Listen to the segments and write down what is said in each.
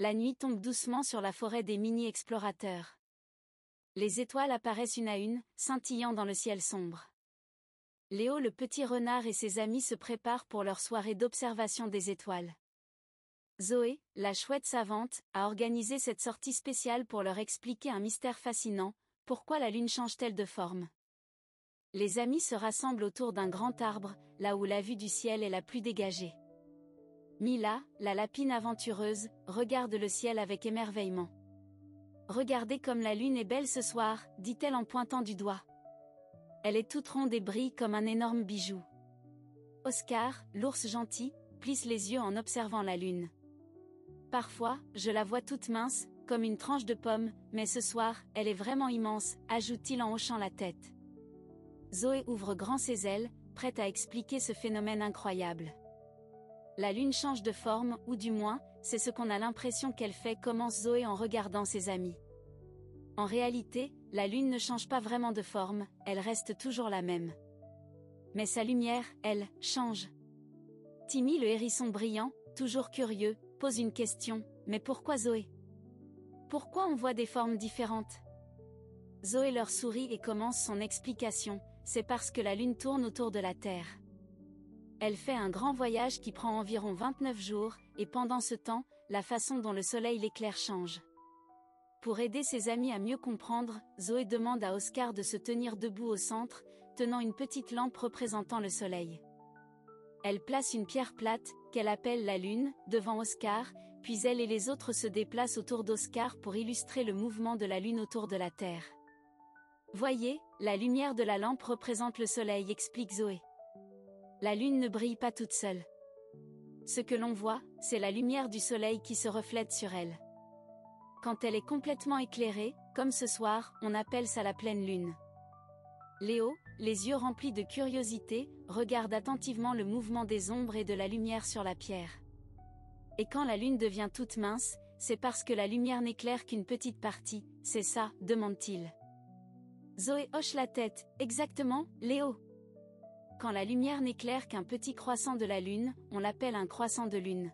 La nuit tombe doucement sur la forêt des mini-explorateurs. Les étoiles apparaissent une à une, scintillant dans le ciel sombre. Léo le petit renard et ses amis se préparent pour leur soirée d'observation des étoiles. Zoé, la chouette savante, a organisé cette sortie spéciale pour leur expliquer un mystère fascinant: pourquoi la lune change-t-elle de forme? Les amis se rassemblent autour d'un grand arbre, là où la vue du ciel est la plus dégagée. Mila, la lapine aventureuse, regarde le ciel avec émerveillement. Regardez comme la lune est belle ce soir, dit-elle en pointant du doigt. Elle est toute ronde et brille comme un énorme bijou. Oscar, l'ours gentil, plisse les yeux en observant la lune. Parfois, je la vois toute mince, comme une tranche de pomme, mais ce soir, elle est vraiment immense, ajoute-t-il en hochant la tête. Zoé ouvre grand ses ailes, prête à expliquer ce phénomène incroyable. La lune change de forme, ou du moins, c'est ce qu'on a l'impression qu'elle fait, commence Zoé en regardant ses amis. En réalité, la lune ne change pas vraiment de forme, elle reste toujours la même. Mais sa lumière, elle, change. Timmy le hérisson brillant, toujours curieux, pose une question: mais pourquoi Zoé? Pourquoi on voit des formes différentes? Zoé leur sourit et commence son explication: c'est parce que la lune tourne autour de la Terre. Elle fait un grand voyage qui prend environ 29 jours, et pendant ce temps, la façon dont le soleil l'éclaire change. Pour aider ses amis à mieux comprendre, Zoé demande à Oscar de se tenir debout au centre, tenant une petite lampe représentant le soleil. Elle place une pierre plate, qu'elle appelle la lune, devant Oscar, puis elle et les autres se déplacent autour d'Oscar pour illustrer le mouvement de la lune autour de la Terre. Voyez, la lumière de la lampe représente le soleil, explique Zoé. La lune ne brille pas toute seule. Ce que l'on voit, c'est la lumière du soleil qui se reflète sur elle. Quand elle est complètement éclairée, comme ce soir, on appelle ça la pleine lune. Léo, les yeux remplis de curiosité, regarde attentivement le mouvement des ombres et de la lumière sur la pierre. Et quand la lune devient toute mince, c'est parce que la lumière n'éclaire qu'une petite partie, c'est ça, demande-t-il. Zoé hoche la tête: exactement, Léo. Quand la lumière n'éclaire qu'un petit croissant de la lune, on l'appelle un croissant de lune.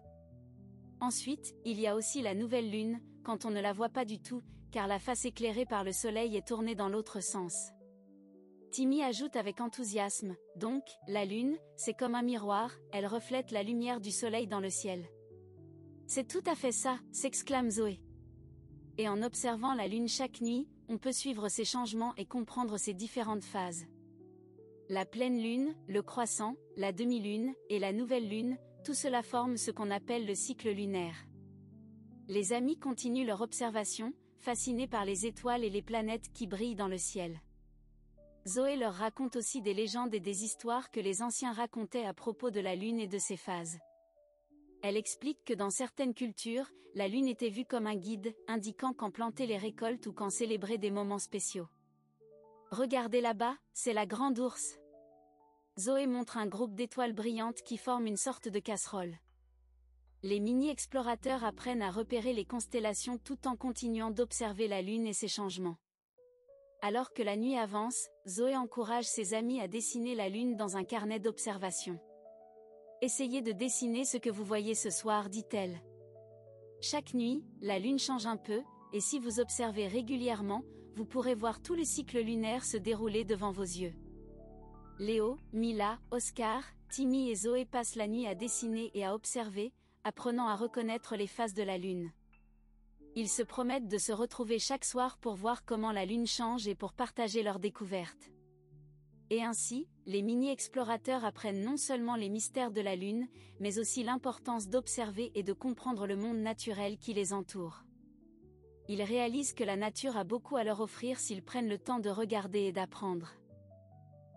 Ensuite, il y a aussi la nouvelle lune, quand on ne la voit pas du tout, car la face éclairée par le soleil est tournée dans l'autre sens. Timmy ajoute avec enthousiasme: donc, la lune, c'est comme un miroir, elle reflète la lumière du soleil dans le ciel. C'est tout à fait ça, s'exclame Zoé. Et en observant la lune chaque nuit, on peut suivre ses changements et comprendre ses différentes phases. La pleine lune, le croissant, la demi-lune, et la nouvelle lune, tout cela forme ce qu'on appelle le cycle lunaire. Les amis continuent leur observation, fascinés par les étoiles et les planètes qui brillent dans le ciel. Zoé leur raconte aussi des légendes et des histoires que les anciens racontaient à propos de la lune et de ses phases. Elle explique que dans certaines cultures, la lune était vue comme un guide, indiquant quand planter les récoltes ou quand célébrer des moments spéciaux. Regardez là-bas, c'est la grande ours. Zoé montre un groupe d'étoiles brillantes qui forment une sorte de casserole. Les mini-explorateurs apprennent à repérer les constellations tout en continuant d'observer la lune et ses changements. Alors que la nuit avance, Zoé encourage ses amis à dessiner la lune dans un carnet d'observation. Essayez de dessiner ce que vous voyez ce soir, dit-elle. Chaque nuit, la lune change un peu, et si vous observez régulièrement, vous pourrez voir tout le cycle lunaire se dérouler devant vos yeux. Léo, Mila, Oscar, Timmy et Zoé passent la nuit à dessiner et à observer, apprenant à reconnaître les phases de la lune. Ils se promettent de se retrouver chaque soir pour voir comment la lune change et pour partager leurs découvertes. Et ainsi, les mini-explorateurs apprennent non seulement les mystères de la lune, mais aussi l'importance d'observer et de comprendre le monde naturel qui les entoure. Ils réalisent que la nature a beaucoup à leur offrir s'ils prennent le temps de regarder et d'apprendre.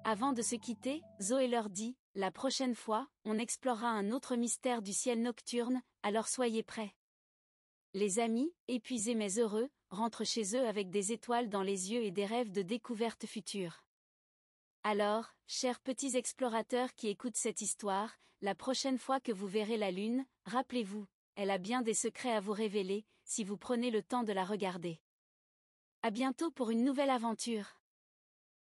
Avant de se quitter, Zoé leur dit: la prochaine fois, on explorera un autre mystère du ciel nocturne, alors soyez prêts. Les amis, épuisés mais heureux, rentrent chez eux avec des étoiles dans les yeux et des rêves de découvertes futures. Alors, chers petits explorateurs qui écoutent cette histoire, la prochaine fois que vous verrez la lune, rappelez-vous, elle a bien des secrets à vous révéler, si vous prenez le temps de la regarder. À bientôt pour une nouvelle aventure.